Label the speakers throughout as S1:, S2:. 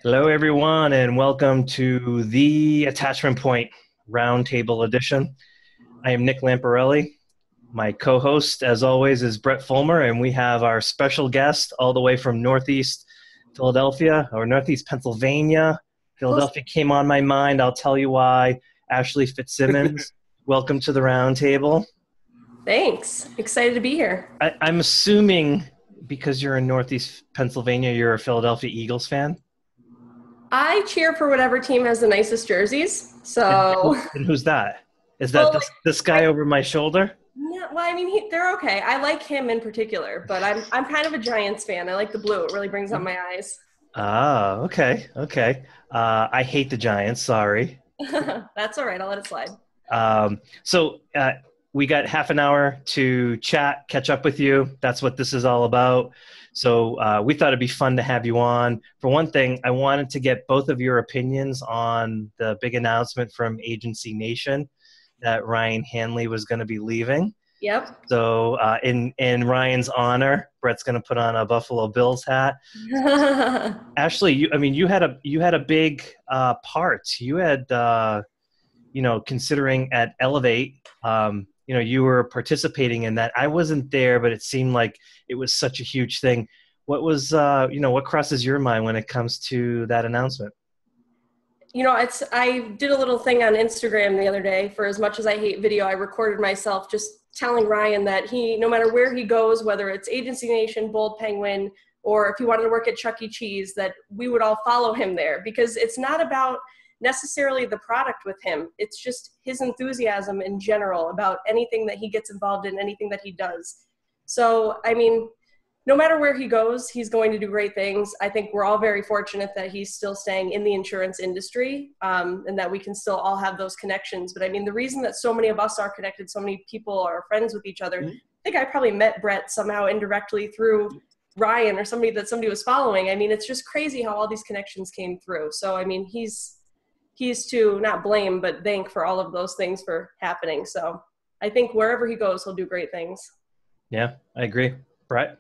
S1: Hello, everyone, and welcome to the Attachment Point Roundtable Edition. I am Nick Lamparelli. My co-host, as always, is Brett Fulmer, and we have our special guest all the way from Northeast Philadelphia, or Northeast Pennsylvania. Philadelphia came on my mind. I'll tell you why. Ashley Fitzsimmons, welcome to the roundtable.
S2: Thanks. Excited to be here.
S1: I'm assuming because you're in Northeast Pennsylvania, you're a Philadelphia Eagles fan?
S2: I cheer for whatever team has the nicest jerseys. So,
S1: and who's that? Is that this guy over my shoulder?
S2: Yeah, well, I mean, they're okay. I like him in particular, but I'm kind of a Giants fan. I like the blue. It really brings out my eyes.
S1: Ah, okay. I hate the Giants. Sorry.
S2: That's all right. I'll let it slide.
S1: So we got half an hour to chat, catch up with you. That's what this is all about. So we thought it'd be fun to have you on. For one thing, I wanted to get both of your opinions on the big announcement from Agency Nation that Ryan Hanley was going to be leaving.
S2: Yep.
S1: So in Ryan's honor, Brett's going to put on a Buffalo Bills hat. Ashley, you had a big part. You had considering at Elevate, you were participating in that. I wasn't there, but it seemed like it was such a huge thing. What was, what crosses your mind when it comes to that announcement?
S2: I did a little thing on Instagram the other day. For as much as I hate video, I recorded myself just telling Ryan that no matter where he goes, whether it's Agency Nation, Bold Penguin, or if he wanted to work at Chuck E. Cheese, that we would all follow him there, because it's not about necessarily the product with him. It's just his enthusiasm in general about anything that he gets involved in, anything that he does. So, no matter where he goes, he's going to do great things. I think we're all very fortunate that he's still staying in the insurance industry, and that we can still all have those connections. But the reason that so many of us are connected, so many people are friends with each other, I think I probably met Brett somehow indirectly through Ryan or somebody was following. It's just crazy how all these connections came through. So, he's to not blame, but thank for all of those things for happening. So I think wherever he goes, he'll do great things.
S1: Yeah, I agree. Brett?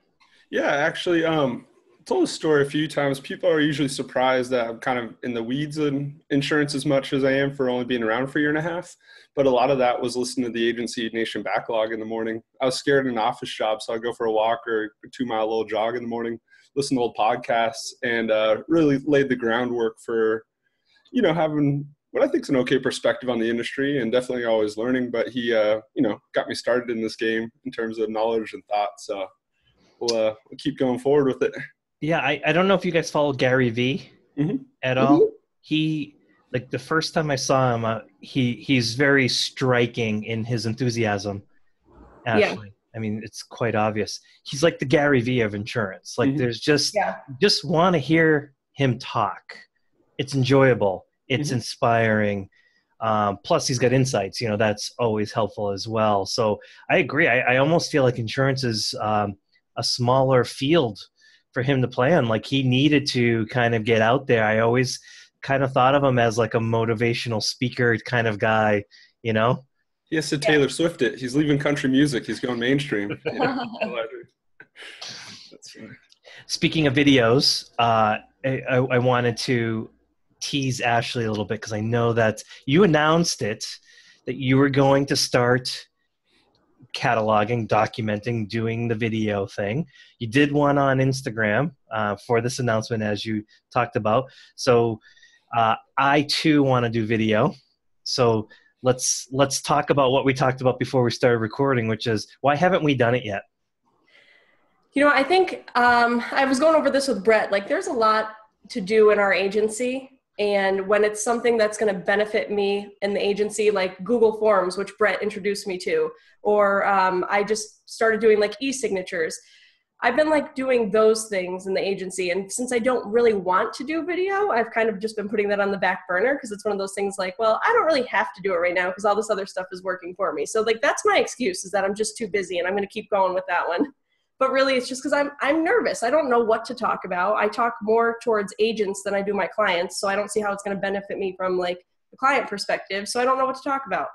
S3: Yeah, actually, told the story a few times. People are usually surprised that I'm kind of in the weeds in insurance as much as I am for only being around for a year and a half. But a lot of that was listening to the Agency Nation backlog in the morning. I was scared in an office job, so I'd go for a walk or a 2-mile little jog in the morning, listen to old podcasts, and really laid the groundwork for, having what I think is an okay perspective on the industry, and definitely always learning. But he, got me started in this game in terms of knowledge and thought. So we'll keep going forward with it.
S1: Yeah, I don't know if you guys follow Gary Vee at all. He, the first time I saw him, he's very striking in his enthusiasm, Ashley. Yeah. It's quite obvious. He's like the Gary Vee of insurance. There's just want to hear him talk. It's enjoyable. It's inspiring. Plus, he's got insights. That's always helpful as well. So I agree. I almost feel like insurance is a smaller field for him to play on. He needed to kind of get out there. I always kind of thought of him as like a motivational speaker kind of guy, He
S3: has to Taylor Swift it. He's leaving country music. He's going mainstream. That's funny.
S1: Speaking of videos, I wanted to tease Ashley a little bit because I know that you announced that you were going to start cataloging, documenting, doing the video thing. You did one on Instagram for this announcement, as you talked about. So I too want to do video. So let's talk about what we talked about before we started recording, which is, why haven't we done it yet?
S2: I think I was going over this with Brett. There's a lot to do in our agency. And when it's something that's going to benefit me in the agency, like Google Forms, which Brett introduced me to, or I just started doing e-signatures. I've been doing those things in the agency. And since I don't really want to do video, I've kind of just been putting that on the back burner, because it's one of those things I don't really have to do it right now because all this other stuff is working for me. So that's my excuse, is that I'm just too busy, and I'm going to keep going with that one. But really, it's just because I'm nervous. I don't know what to talk about. I talk more towards agents than I do my clients, so I don't see how it's going to benefit me from the client perspective. So I don't know what to talk about.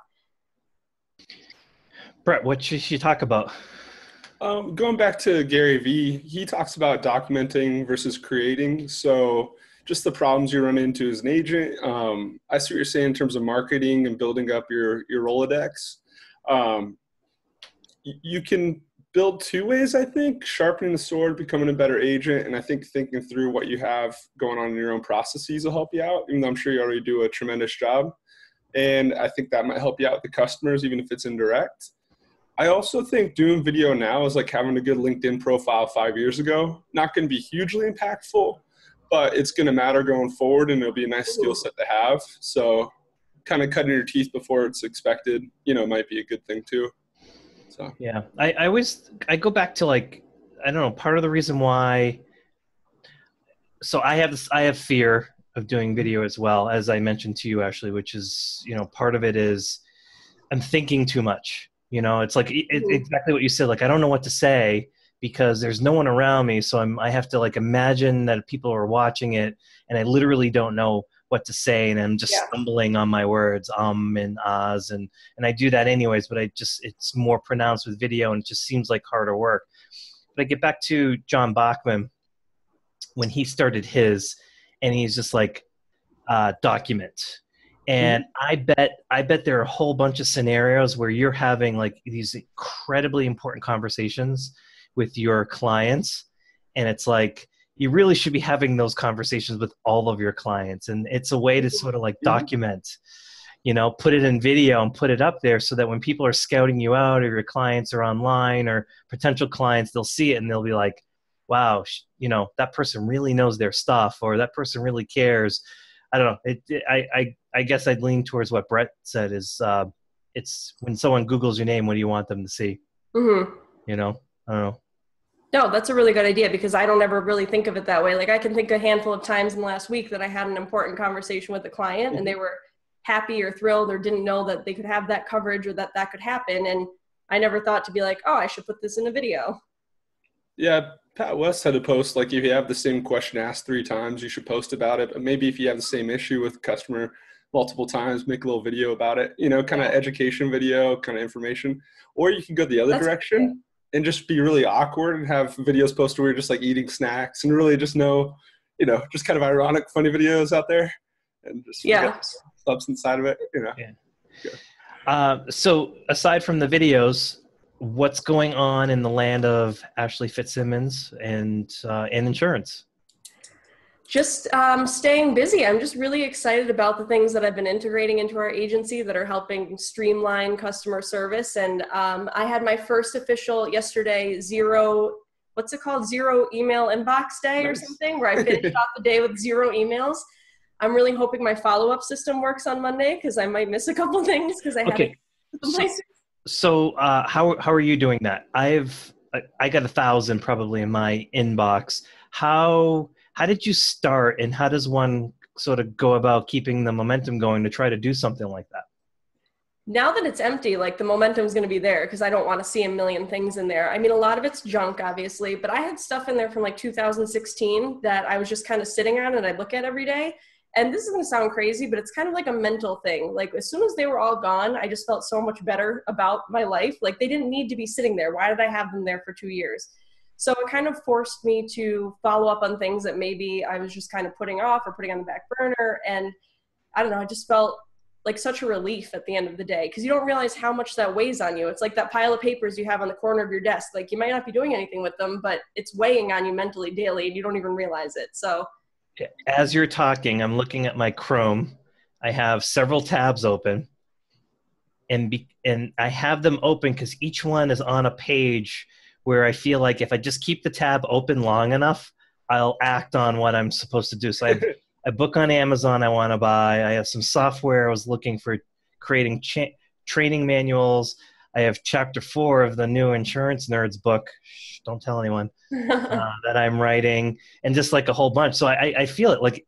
S1: Brett, what should you talk about?
S3: Going back to Gary Vee, he talks about documenting versus creating. So just the problems you run into as an agent. I see what you're saying in terms of marketing and building up your Rolodex. You can build two ways, I think: sharpening the sword, becoming a better agent, and I think thinking through what you have going on in your own processes will help you out, even though I'm sure you already do a tremendous job. And I think that might help you out with the customers, even if it's indirect. I also think doing video now is like having a good LinkedIn profile 5 years ago. Not going to be hugely impactful, but it's going to matter going forward, and it'll be a nice skill set to have. So kind of cutting your teeth before it's expected, might be a good thing too. So
S1: yeah, I go back to, like, I don't know, part of the reason why. So I have fear of doing video as well, as I mentioned to you, Ashley, which is, part of it is I'm thinking too much. It's like exactly what you said. Like, I don't know what to say because there's no one around me. So I have to, like, imagine that people are watching it, and I literally don't know what to say, and I'm just stumbling on my words, and ahs, and I do that anyways, but it's more pronounced with video, and it just seems like harder work. But I get back to John Bachmann when he started his, and he's just like, document. And I bet there are a whole bunch of scenarios where you're having, like, these incredibly important conversations with your clients, and it's like, you really should be having those conversations with all of your clients. And it's a way to sort of, like, document, put it in video and put it up there so that when people are scouting you out, or your clients are online, or potential clients, they'll see it and they'll be like, wow, that person really knows their stuff, or that person really cares. I don't know. I guess I'd lean towards what Brett said is, it's when someone Googles your name, what do you want them to see? I don't know.
S2: No, that's a really good idea, because I don't ever really think of it that way. Like, I can think a handful of times in the last week that I had an important conversation with a client and they were happy or thrilled or didn't know that they could have that coverage or that could happen. And I never thought to be like, oh, I should put this in a video.
S3: Yeah, Pat West had a post, like, if you have the same question asked 3 times, you should post about it. But maybe if you have the same issue with customer multiple times, make a little video about it, kind of education video, kind of information. Or you can go the other direction and just be really awkward and have videos posted where you're just, like, eating snacks and really just just kind of ironic, funny videos out there, and just substance side of it,
S1: So aside from the videos, what's going on in the land of Ashley Fitzsimmons and insurance?
S2: Just staying busy. I'm just really excited about the things that I've been integrating into our agency that are helping streamline customer service. And I had my first official yesterday zero email inbox day or something, where I finished off the day with 0 emails. I'm really hoping my follow-up system works on Monday, because I might miss a couple things because I haven't.
S1: So how are you doing that? I got 1,000 probably in my inbox. How did you start, and how does one sort of go about keeping the momentum going to try to do something like that?
S2: Now that it's empty, like, the momentum is going to be there, because I don't want to see a million things in there. I mean, a lot of it's junk, obviously, but I had stuff in there from, like, 2016 that I was just kind of sitting on and I look at every day. And this is going to sound crazy, but it's kind of like a mental thing. Like, as soon as they were all gone, I just felt so much better about my life. Like, they didn't need to be sitting there. Why did I have them there for 2 years? So it kind of forced me to follow up on things that maybe I was just kind of putting off or putting on the back burner. And I don't know, I just felt like such a relief at the end of the day, because you don't realize how much that weighs on you. It's like that pile of papers you have on the corner of your desk. Like, you might not be doing anything with them, but it's weighing on you mentally daily and you don't even realize it. So
S1: as you're talking, I'm looking at my Chrome. I have several tabs open, and I have them open because each one is on a page where I feel like if I just keep the tab open long enough, I'll act on what I'm supposed to do. So I have a book on Amazon I want to buy. I have some software I was looking for creating training manuals. I have chapter 4 of the new Insurance Nerds book. Shh, don't tell anyone. That I'm writing, and just like a whole bunch. So I feel it, like,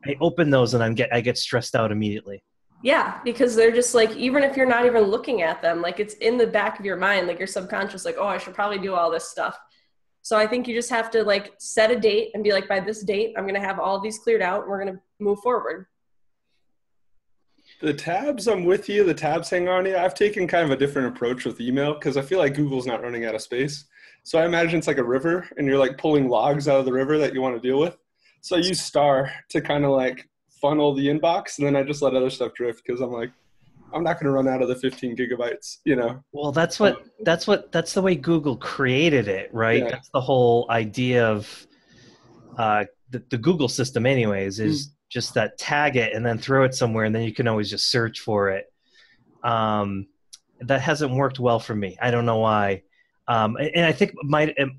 S1: I open those and I get stressed out immediately.
S2: Yeah, because they're just like, even if you're not even looking at them, like, it's in the back of your mind, like your subconscious, like, oh, I should probably do all this stuff. So I think you just have to, like, set a date and be like, by this date, I'm going to have all of these cleared out and we're going to move forward.
S3: The tabs, I'm with you. The tabs hang on you. I've taken kind of a different approach with email, because I feel like Google's not running out of space. So I imagine it's like a river, and you're, like, pulling logs out of the river that you want to deal with. So I use Star to kind of like funnel the inbox, and then I just let other stuff drift because I'm like, I'm not going to run out of the 15 gigabytes, you know?
S1: Well, that's the way Google created it, right?
S3: Yeah.
S1: That's the whole idea of the Google system anyways, is just that tag it and then throw it somewhere, and then you can always just search for it. That hasn't worked well for me. I don't know why. And I think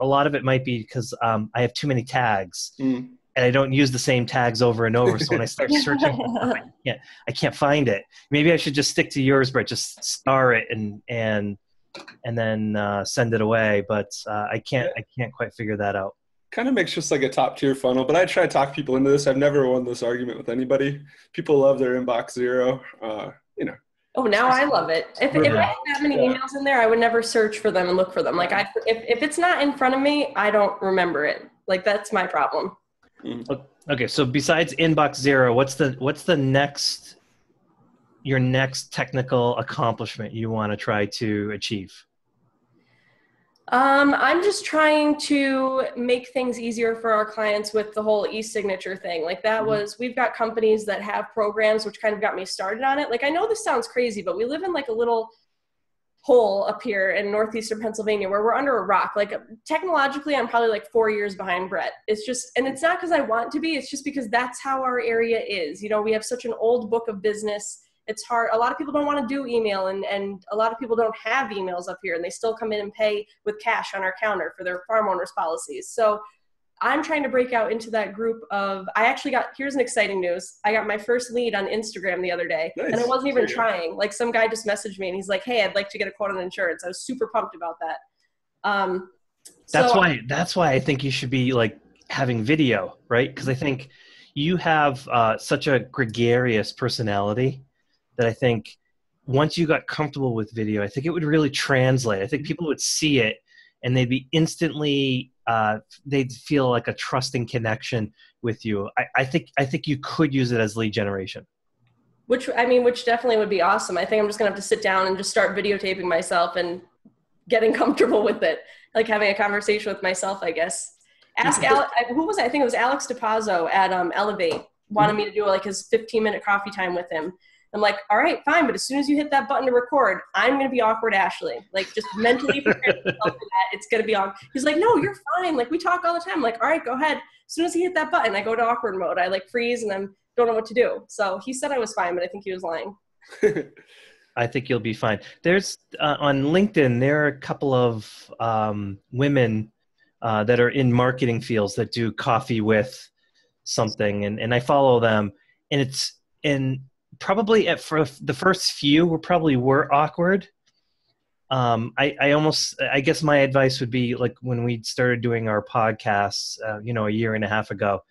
S1: a lot of it might be because I have too many tags. And I don't use the same tags over and over. So when I start searching, I can't find it. Maybe I should just stick to yours, Brett. Just star it and then send it away. But I can't quite figure that out.
S3: Kind of makes just like a top tier funnel. But I try to talk people into this. I've never won this argument with anybody. People love their inbox zero. You know.
S2: Oh, now I love it. If I had that many emails in there, I would never search for them and look for them. Like if it's not in front of me, I don't remember it. Like that's my problem.
S1: Okay, so besides inbox zero, what's your next technical accomplishment you want to try to achieve?
S2: I'm just trying to make things easier for our clients with the whole e-signature thing. Like we've got companies that have programs, which kind of got me started on it. Like, I know this sounds crazy, but we live in like a little hole up here in northeastern Pennsylvania where we're under a rock. Like technologically, I'm probably like 4 years behind Brett. It's just, and it's not because I want to be, it's just because that's how our area is. You know, we have such an old book of business. It's hard. A lot of people don't want to do email and a lot of people don't have emails up here and they still come in and pay with cash on our counter for their farm owners policies. So I'm trying to break out into that group of, here's an exciting news. I got my first lead on Instagram the other day. Nice. And I wasn't even trying. Like some guy just messaged me and he's like, hey, I'd like to get a quote on insurance. I was super pumped about that.
S1: That's why I think you should be like having video, right? Because I think you have such a gregarious personality that I think once you got comfortable with video, I think it would really translate. I think people would see it and they'd be instantly, they'd feel like a trusting connection with you. I think you could use it as lead generation.
S2: Which definitely would be awesome. I think I'm just gonna have to sit down and just start videotaping myself and getting comfortable with it. Like having a conversation with myself, I guess. Ask Alex, who was it? I think it was Alex Dopazo at Elevate wanted me to do like his 15-minute coffee time with him. I'm like, all right, fine. But as soon as you hit that button to record, I'm going to be awkward, Ashley. Like just mentally prepare yourself for that. It's going to be on. He's like, no, you're fine. Like we talk all the time. I'm like, all right, go ahead. As soon as he hit that button, I go to awkward mode. I like freeze and then don't know what to do. So he said I was fine, but I think he was lying.
S1: I think you'll be fine. There's on LinkedIn, there are a couple of women that are in marketing fields that do coffee with something. And I follow them and probably for the first few were awkward. I guess my advice would be like when we started doing our podcasts, a year and a half ago,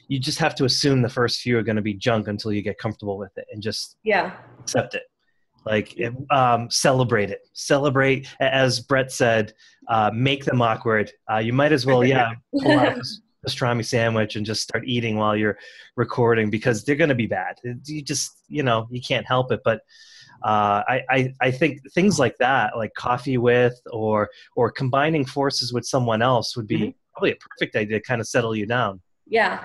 S1: you just have to assume the first few are going to be junk until you get comfortable with it and just accept it. Like celebrate it. Celebrate, as Brett said, make them awkward. You might as well, pull out a pastrami sandwich and just start eating while you're recording because they're going to be bad. You just, you can't help it. But I think things like that, like coffee with or combining forces with someone else would be probably a perfect idea to kind of settle you down.
S2: Yeah.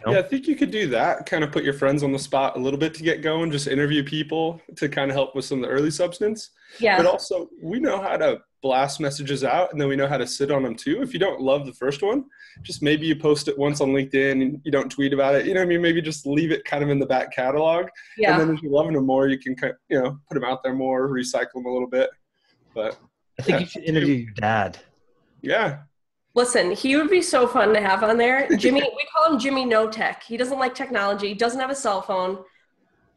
S3: Yeah, I think you could do that, kind of put your friends on the spot a little bit to get going, just interview people to kind of help with some of the early substance. Yeah. But also, we know how to blast messages out, and then we know how to sit on them too. If you don't love the first one, just maybe you post it once on LinkedIn and you don't tweet about it. You know what I mean? Maybe just leave it kind of in the back catalog. Yeah. And then if you're loving them more, you can put them out there more, recycle them a little bit. But
S1: I think you should interview your dad.
S3: Yeah.
S2: Listen, he would be so fun to have on there. Jimmy, we call him Jimmy No Tech. He doesn't like technology. He doesn't have a cell phone.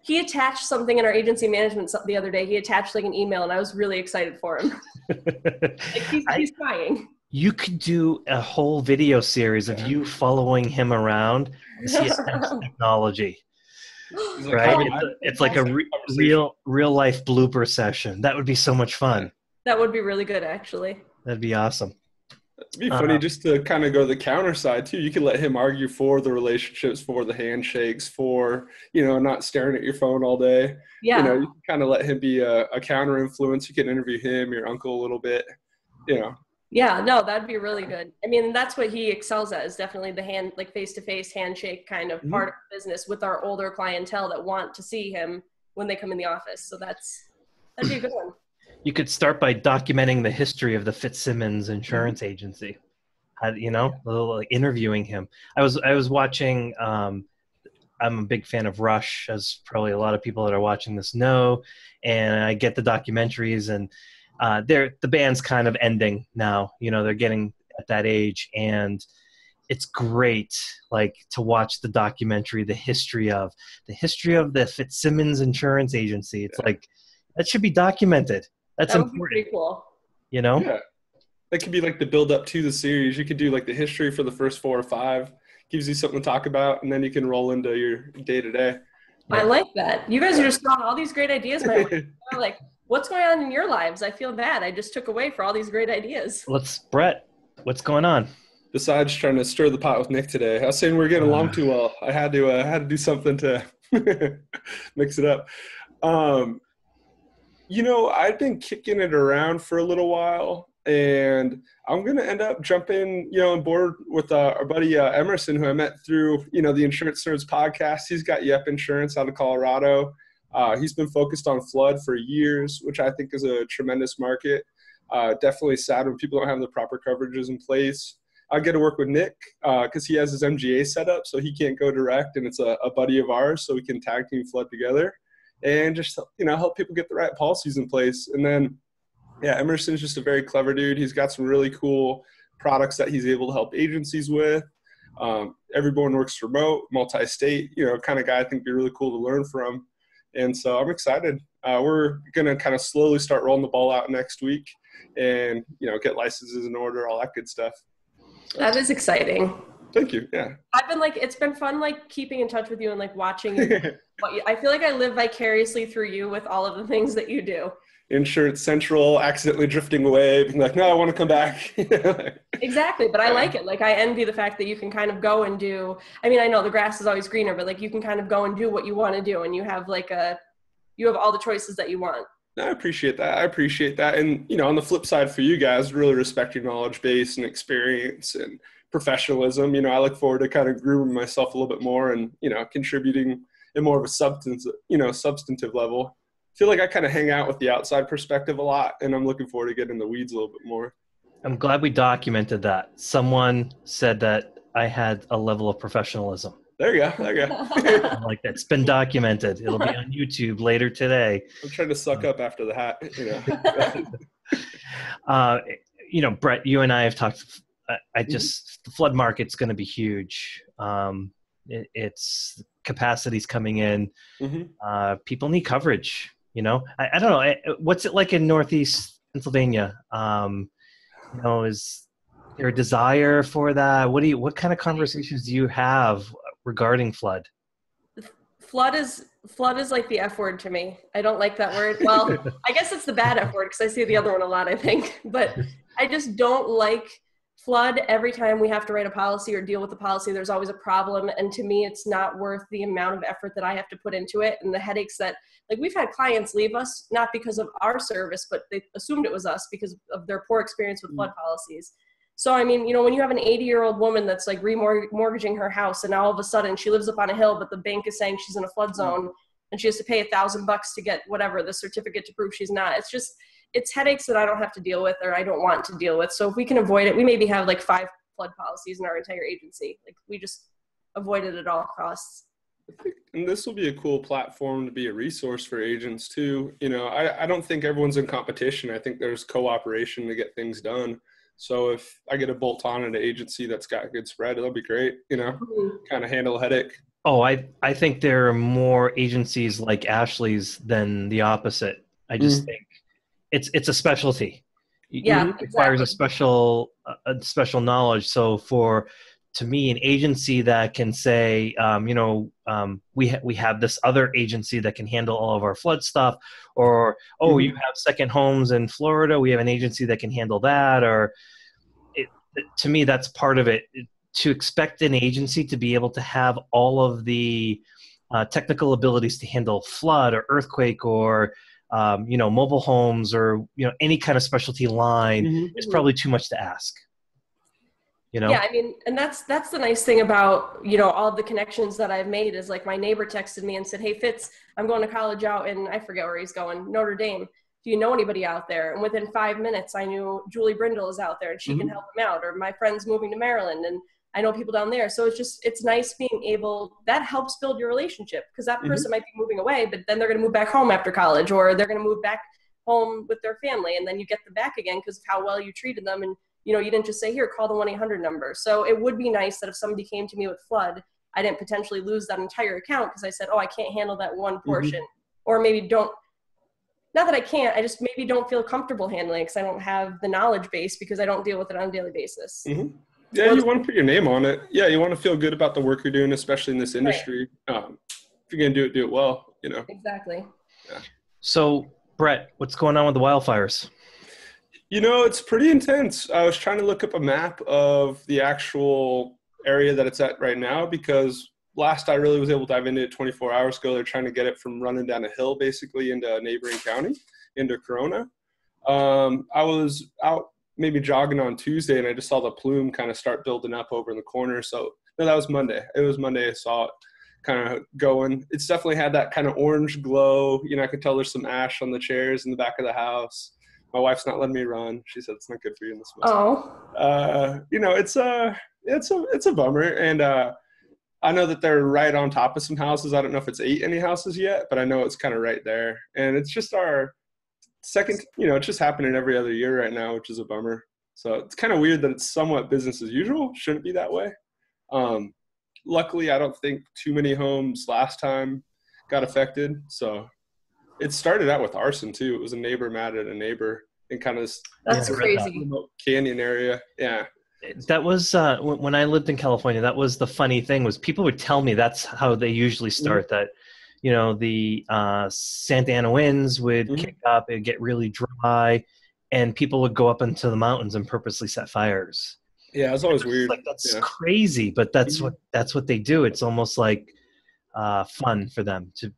S2: He attached something in our agency management the other day. He attached like an email, and I was really excited for him. He's trying.
S1: You could do a whole video series of you following him around as he attacks technology. Right? It's like a real life blooper session. That would be so much fun.
S2: That would be really good, actually.
S1: That'd be awesome.
S3: It'd be funny just to kind of go the counter side too. You could let him argue for the relationships, for the handshakes, for, not staring at your phone all day. Yeah. You can kind of let him be a counter influence. You can interview him, your uncle a little bit,
S2: Yeah, no, that'd be really good. I mean, that's what he excels at, is definitely the like face-to-face handshake kind of part of the business with our older clientele that want to see him when they come in the office. So that'd be a good one.
S1: You could start by documenting the history of the Fitzsimmons insurance agency. Like interviewing him. I was watching. I'm a big fan of Rush, as probably a lot of people that are watching this know, and I get the documentaries, and the band's kind of ending now. They're getting at that age, and it's great, like, to watch the documentary, the history of the Fitzsimmons insurance agency. It's like, that should be documented. That's
S2: that would
S1: important.
S2: Be pretty cool.
S3: Yeah. That could be like the build up to the series. You could do like the history for the first 4 or 5, gives you something to talk about, and then you can roll into your day to day.
S2: I like that. You guys are just throwing all these great ideas my way. Like, what's going on in your lives? I feel bad. I just took away for all these great ideas.
S1: Brett, what's going on?
S3: Besides trying to stir the pot with Nick today, I was saying we're getting along too well. I had to do something to mix it up. I've been kicking it around for a little while, and I'm going to end up jumping, on board with our buddy Emerson, who I met through, the Insurance Nerds podcast. He's got Yep Insurance out of Colorado. He's been focused on flood for years, which I think is a tremendous market. Definitely sad when people don't have the proper coverages in place. I get to work with Nick because he has his MGA set up, so he can't go direct, and it's a buddy of ours, so we can tag team flood together and just, help people get the right policies in place. And then, Emerson's just a very clever dude. He's got some really cool products that he's able to help agencies with. Everyone works remote, multi-state, kind of guy I think would be really cool to learn from. And so I'm excited. We're going to kind of slowly start rolling the ball out next week and, get licenses in order, all that good stuff.
S2: That is exciting.
S3: Thank you. Yeah.
S2: I've been it's been fun, keeping in touch with you and watching I feel like I live vicariously through you with all of the things that you do.
S3: Insurance Central, accidentally drifting away, being like, no, I want to come back.
S2: Exactly. But I like it. I envy the fact that you can kind of go and do, I know the grass is always greener, but you can kind of go and do what you want to do. And you have you have all the choices that you want.
S3: I appreciate that. And, on the flip side for you guys, really respect your knowledge base and experience and professionalism. I look forward to kind of grooming myself a little bit more and, contributing in more of a substantive level. I feel like I kind of hang out with the outside perspective a lot, and I'm looking forward to getting in the weeds a little bit more.
S1: I'm glad we documented that. Someone said that I had a level of professionalism.
S3: There you go.
S1: Like, that's been documented. It'll be on YouTube later today.
S3: I'm trying to suck up after the hat.
S1: Brett, you and I have talked. The flood market's going to be huge. It's capacity's coming in. People need coverage. I don't know. What's it like in Northeast Pennsylvania? Is there a desire for that? What kind of conversations do you have regarding flood?
S2: Flood is like the F word to me. I don't like that word. Well, I guess it's the bad F word because I see the other one a lot, I think. But I just don't like flood. Every time we have to write a policy or deal with the policy, there's always a problem. And to me, it's not worth the amount of effort that I have to put into it and the headaches that, we've had clients leave us, not because of our service, but they assumed it was us because of their poor experience with flood policies. So, when you have an 80-year-old woman that's remortgaging her house, and now all of a sudden she lives up on a hill, but the bank is saying she's in a flood zone and she has to pay $1,000 to get whatever, the certificate to prove she's not. It's headaches that I don't have to deal with or I don't want to deal with. So if we can avoid it, we maybe have 5 flood policies in our entire agency. We just avoid it at all costs.
S3: And this will be a cool platform to be a resource for agents too. I don't think everyone's in competition. I think there's cooperation to get things done. So if I get a bolt on an agency that's got a good spread, it'll be great, kind of handle a headache.
S1: Oh, I think there are more agencies like Ashley's than the opposite. I just think it's a specialty. It requires a special knowledge. So to me, an agency that can say, we have this other agency that can handle all of our flood stuff, or you have second homes in Florida, we have an agency that can handle that, to me, that's part of it. To expect an agency to be able to have all of the technical abilities to handle flood or earthquake or mobile homes or, any kind of specialty line is probably too much to ask.
S2: Yeah, I mean, and that's the nice thing about, all of the connections that I've made is like my neighbor texted me and said, "Hey Fitz, I'm going to college out in, I forget where he's going, Notre Dame. Do you know anybody out there?" And within 5 minutes, I knew Julie Brindle is out there and she can help him out, or my friend's moving to Maryland and I know people down there. So it's nice being able, that helps build your relationship, because that person might be moving away, but then they're going to move back home after college, or they're going to move back home with their family. And then you get them back again because of how well you treated them. And, you didn't just say, "Here, call the 1-800 number." So it would be nice that if somebody came to me with flood, I didn't potentially lose that entire account because I said, "Oh, I can't handle that one portion." Or maybe not that I can't, I just maybe don't feel comfortable handling it because I don't have the knowledge base because I don't deal with it on a daily basis.
S3: Yeah, you want to put your name on it. Yeah, you want to feel good about the work you're doing, especially in this industry. Right. If you're going to do it well,
S2: Exactly.
S1: Yeah. So, Brett, what's going on with the wildfires?
S3: It's pretty intense. I was trying to look up a map of the actual area that it's at right now, because last I really was able to dive into it 24 hours ago. They're trying to get it from running down a hill basically into a neighboring county, into Corona. I was out maybe jogging on Tuesday and I just saw the plume kind of start building up over in the corner. So no, that was Monday. It was Monday I saw it kind of going. It's definitely had that kind of orange glow. I could tell there's some ash on the chairs in the back of the house. My wife's not letting me run. She said it's not good for you in this month. It's a bummer. And I know that they're right on top of some houses. I don't know if it's ate any houses yet, but I know it's kind of right there. And it's just our second, it's just happening every other year right now, which is a bummer. So it's kind of weird that it's somewhat business as usual. Shouldn't be that way. Luckily, I don't think too many homes last time got affected. So it started out with arson too. It was a neighbor mad at a neighbor in kind of this
S2: crazy
S3: remote canyon area. Yeah.
S1: That was when I lived in California. That was the funny thing, was people would tell me that's how they usually start. That the Santa Ana winds would kick up, it'd get really dry, and people would go up into the mountains and purposely set fires.
S3: Yeah, it's always weird.
S1: Like, that's crazy, but that's what they do. It's almost like fun for them to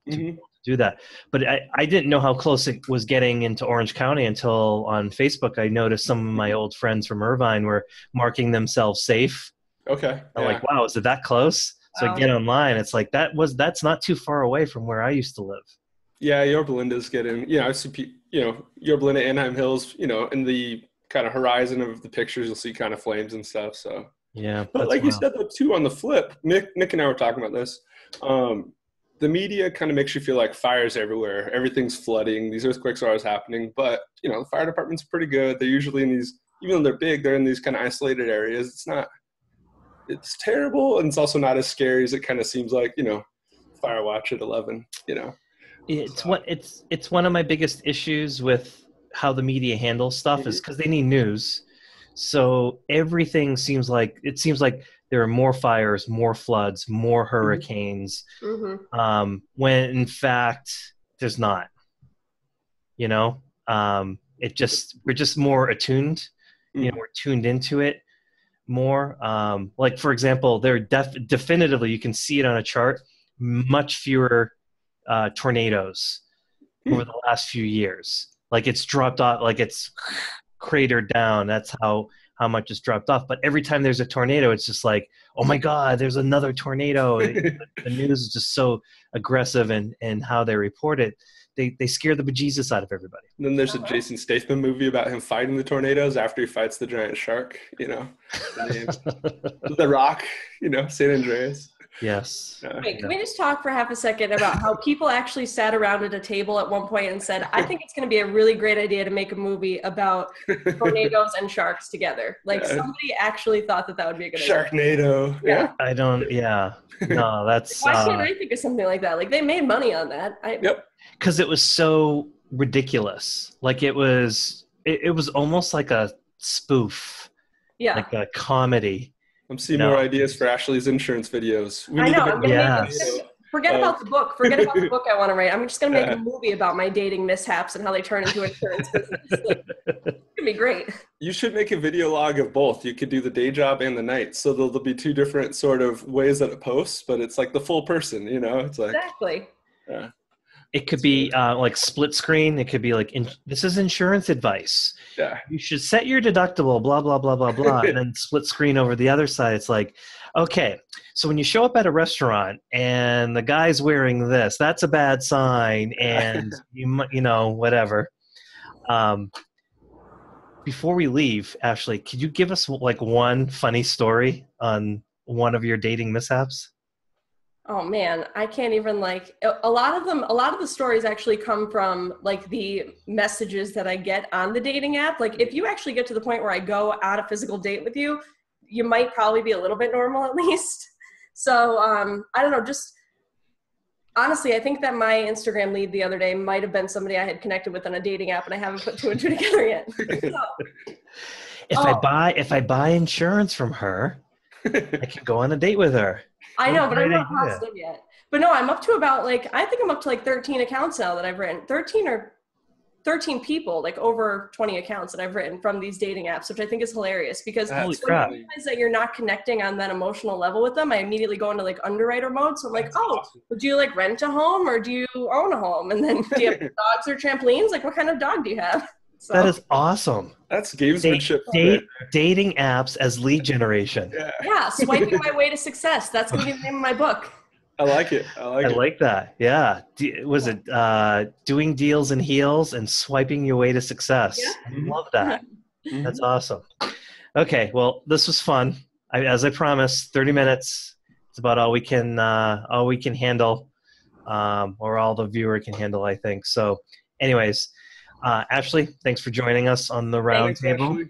S1: do that. But I didn't know how close it was getting into Orange County until on Facebook I noticed some of my old friends from Irvine were marking themselves safe.
S3: Okay.
S1: I'm like, wow, is it that close? So I get online. It's like, that's not too far away from where I used to live.
S3: Yeah, Yorba Linda's getting, I see, Yorba Linda, Anaheim Hills, in the kind of horizon of the pictures, you'll see kind of flames and stuff. So
S1: yeah.
S3: But like you said, though, too, on the flip, Nick and I were talking about this. The media kind of makes you feel like fire's everywhere. Everything's flooding. These earthquakes are always happening. But, the fire department's pretty good. They're usually in these, even though they're big, they're in these kind of isolated areas. It's terrible. And it's also not as scary as it kind of seems like, fire watch at 11,
S1: It's one of my biggest issues with how the media handles stuff is because they need news. So everything seems like there are more fires, more floods, more hurricanes, when in fact there's not. We're just more attuned. We're tuned into it more. Like, for example, there are definitively, you can see it on a chart, much fewer tornadoes over the last few years. Like, it's dropped off, like it's cratered down. That's how much it's dropped off. But every time there's a tornado, it's just like, oh my God, there's another tornado. The news is just so aggressive and how they report it. They scare the bejesus out of everybody.
S3: And then there's a Jason Statham movie about him fighting the tornadoes after he fights the giant shark, The Rock, San Andreas.
S1: Yes.
S2: Wait, can we just talk for half a second about how people actually sat around at a table at one point and said, I think it's going to be a really great idea to make a movie about tornadoes and sharks together. Like, somebody actually thought that would be a good idea.
S3: Sharknado.
S2: Yeah.
S1: No, that's...
S2: Why can't I think of something like that? Like, they made money on that.
S3: Yep.
S1: Because it was so ridiculous. Like, it was almost like a spoof.
S2: Yeah.
S1: Like a comedy.
S3: I'm seeing more ideas for Ashley's insurance videos.
S2: Forget about the book. Forget about the book I want to write. I'm just going to make a movie about my dating mishaps and how they turn into insurance business. It's going to be great.
S3: You should make a video log of both. You could do the day job and the night. So there'll be two different sort of ways that it posts, but it's like the full person, It's like,
S2: exactly.
S3: Yeah.
S1: It could be like split screen. It could be like, this is insurance advice.
S3: Yeah.
S1: You should set your deductible, blah, blah, blah, blah, blah. And then split screen over the other side. It's like, okay, so when you show up at a restaurant and the guy's wearing this, that's a bad sign. And, you know, whatever. Before we leave, Ashley, could you give us like one funny story on one of your dating mishaps?
S2: Oh man, I can't even like, a lot of the stories actually come from like the messages that I get on the dating app. Like if you actually get to the point where I go out a physical date with you, you might probably be a little bit normal at least. So I don't know, just honestly, I think that my Instagram lead the other day might have been somebody I had connected with on a dating app and I haven't put two and two together yet. So,
S1: if I buy insurance from her, I can go on a date with her.
S2: I know, but I'm not positive yet. But no, I'm up to about I think I'm up to like 13 accounts now that I've written. 13 people, like over 20 accounts that I've written from these dating apps, which I think is hilarious because when you realize that you're not connecting on that emotional level with them, I immediately go into like underwriter mode. So I'm like, oh, do you like rent a home or do you own a home? And then do you have dogs or trampolines? Like what kind of dog do you have? So.
S1: That is awesome.
S3: That's gamesmanship.
S1: Dating apps as lead generation.
S2: Yeah, swiping my way to success. That's going to be the name of my book.
S3: I like it. I like that.
S1: Yeah. Was it doing deals in heels and swiping your way to success? Yeah. I love that. That's awesome. Okay. Well, this was fun. As I promised, 30 minutes. It's about all we can handle, or all the viewer can handle, I think. So anyways, Ashley, thanks for joining us on the round table.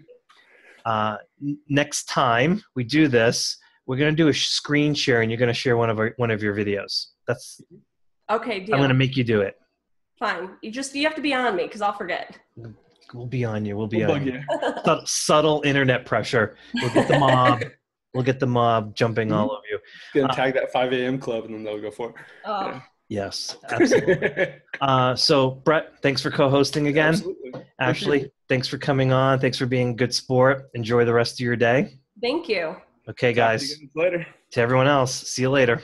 S1: Next time we do this, we're going to do a screen share, and you're going to share one of your videos. That's
S2: okay. Deal.
S1: I'm going to make you do it.
S2: Fine. You have to be on me because I'll forget.
S1: We'll be on you. We'll be on you. Subtle internet pressure. We'll get the mob. We'll get the mob jumping all over you.
S3: Gonna tag that 5 a.m. club, and then they'll go for it. Yeah.
S1: Yes, absolutely. So, Brett, thanks for co-hosting again.
S3: Absolutely.
S1: Ashley, thanks for coming on. Thanks for being a good sport. Enjoy the rest of your day.
S2: Thank you.
S1: Okay, guys.
S3: Later.
S1: To everyone else, see you later.